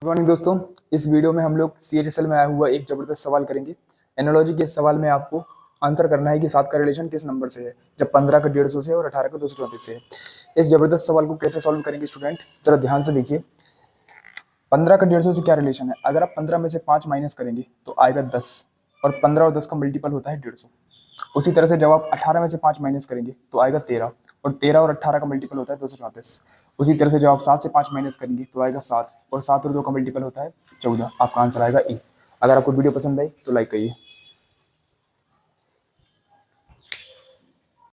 Good morning दोस्तों। इस video में हम लोग CHSL में आया हुआ एक जबरदस्त सवाल करेंगे। एनालॉजी के इस सवाल में आपको आंसर करना है कि 7 का रिलेशन किस नंबर से है, जब 15 का 150 से है और 18 का 234 से है। इस जबरदस्त सवाल को कैसे सॉल्व करेंगे स्टूडेंट, जरा ध्यान से देखिए। 15 का 150 से क्या रिलेशन है? अगर आप 15 में से 5 माइनस करेंगे तो आएगा 10, और 15 और 10 का मल्टीपल होता है 150। उसी तरह से जब आप 18 में से 5 माइनस करेंगे तो आएगा 13, और 13 और 18 का मल्टीपल होता है 234। उसी तरह से जब आप 7 से 5 माइनस करेंगे तो आएगा 7, और 7 और 2 का मल्टीपल होता है 14। आपका आंसर आएगा ए। अगर आपको वीडियो पसंद आई तो लाइक करिए।